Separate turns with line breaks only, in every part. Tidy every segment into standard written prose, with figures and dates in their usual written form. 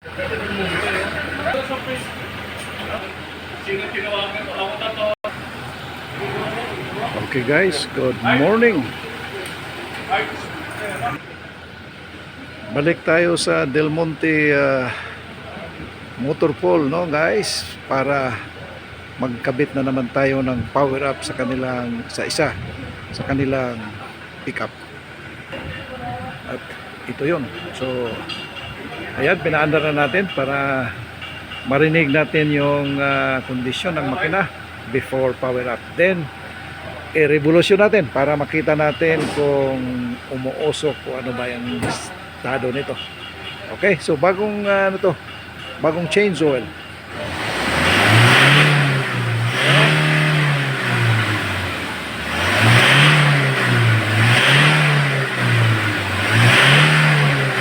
Okay guys, good morning. Balik tayo sa Del Monte Motor Pool, no guys, para magkabit na naman tayo ng power up sa kanilang sa kanilang pickup. At ito yun. So ayan, pinaandar na natin para marinig natin yung kondisyon ng makina before power up. Then i-revolusyon natin para makita natin kung umuusok o ano ba yung estado nito. Okay, so bagong bagong change oil.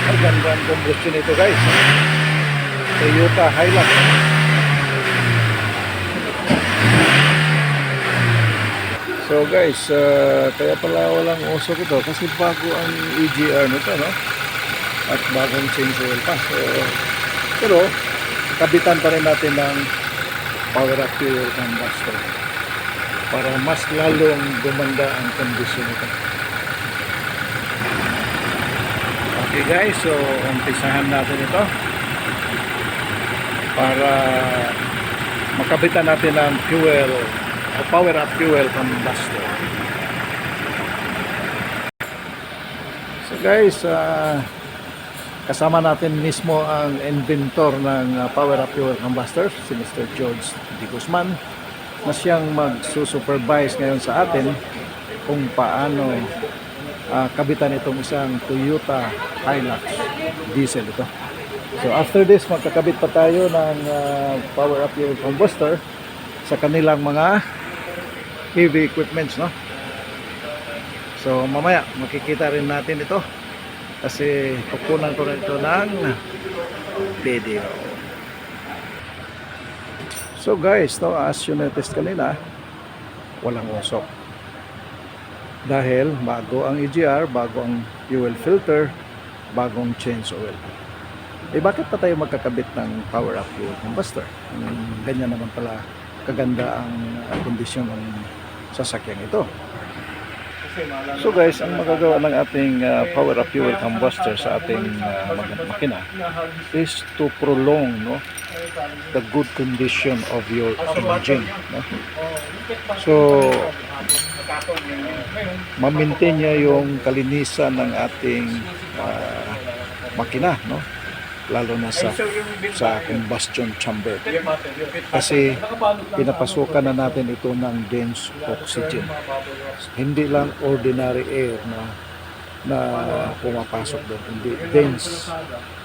Ang ganda ang combustion nito guys. Toyota Hilux. So guys, kaya pala walang usok ito kasi bago ang EGR nito, no? At bagong change oil pa. So, pero kabitan pa rin natin ng power up fuel combustor para mas lalong gumanda ang kondisyon nito. Okay guys, so umpisahan natin ito para makabitan natin ng fuel o power up fuel combustor. So guys, kasama natin mismo ang inventor ng power up fuel combustor, si Mr. George D. Guzman, na siyang magsusupervise ngayon sa atin kung paano kabitan itong isang Toyota Hilux diesel ito. So after this, magkakabit pa tayo ng power up fuel combustor sa kanilang mga heavy equipments, no? So mamaya makikita rin natin ito kasi kukunan ko rin ito ng video. So guys, no, as you noticed kanina, walang usok dahil bago ang EGR, bago ang fuel filter, bagong change oil. Eh bakit pa tayo magkakabit ng power up fuel combustor? Ganyan naman pala kaganda ang kondisyon ng sasakyan ito. So guys, ang magagawa ng ating power up fuel combustor sa ating makina is to prolong, no, the good condition of your engine, no? So ma-maintain niya yung kalinisan ng ating makina, no? Lalo na sa combustion chamber kasi pinapasukan na natin ito ng dense oxygen, hindi lang ordinary air na pumapasok doon, hindi dense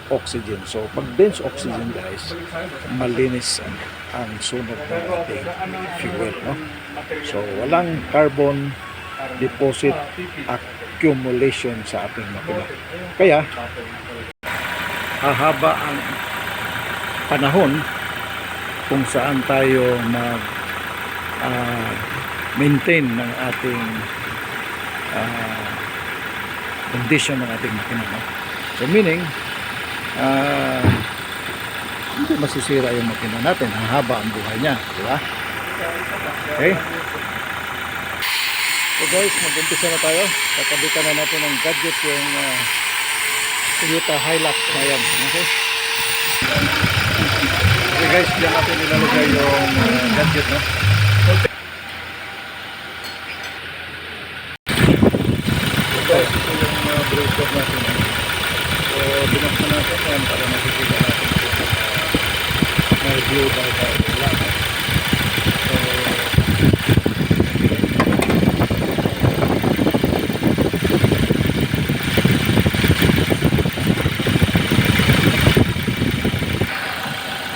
oxygen. So pag dense oxygen guys, malinis ang sunog ng ating fuel, no? So walang carbon deposit accumulation sa ating makina, kaya hahaba ang panahon kung saan tayo maintain ng ating condition ng ating makina, no? So meaning hindi masisira yung makina natin, hahaba ang buhay niya, di ba? Okay, so guys, mag-umpisa na tayo. Kakabitan na natin ng gadget yung Toyota Hilux na yan. Okay? Okay guys, diyan natin nilalagay yung gadget, no? So guys, ito yung breaker natin. So binaksan natin yan para makikita natin may view tayo lang.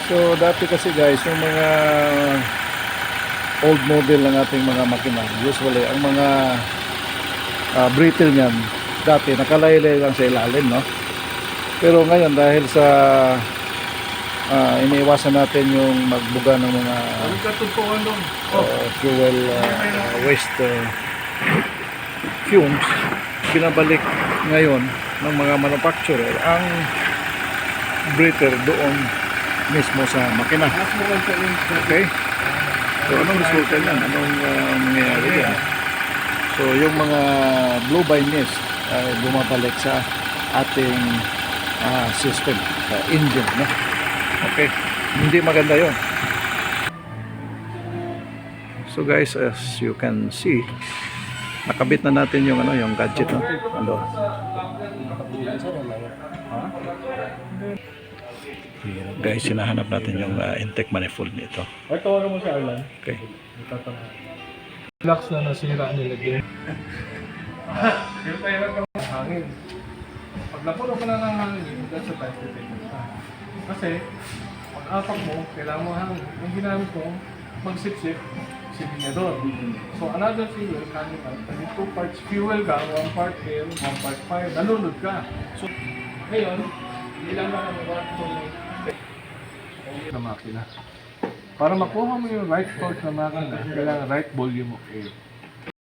So dati kasi guys, yung mga old model ng ating mga makina, usually ang mga brittle niyan dati nakalaylay lang sa ilalim, no? Pero ngayon dahil sa iniiwasan natin yung magbuga ng mga fuel waste fumes, binabalik ngayon ng mga manufacturer ang breather doon mismo sa makina. Okay? So anong resulta niyan? Anong mangyayari yan? So yung mga blow by mist ay bumabalik sa ating system, engine, no? Okay, hindi maganda yon. So guys, as you can see, nakabit na natin yung yung gadget, no? Ano? Guys, hinahanap natin yung intake manifold nito.
Ay, tawagan mo si Arlan.
Okay.
Relax na nasira nila din. Yung tayo ng hangin. Pag napuno ka na ng hangin, that's the time to take it. Kasi, pag apak mo, kailangan mo hangin. Yung ginamit ko, magsip-sip, sipin niya doon. So, another fuel, hangin out. Kasi 2 parts fuel ka, 1 part air, 1 part fire, nalunod ka. So, ngayon, hindi lang na na makina. Para makuha mo yung right torque na makina, kailangan right volume of air.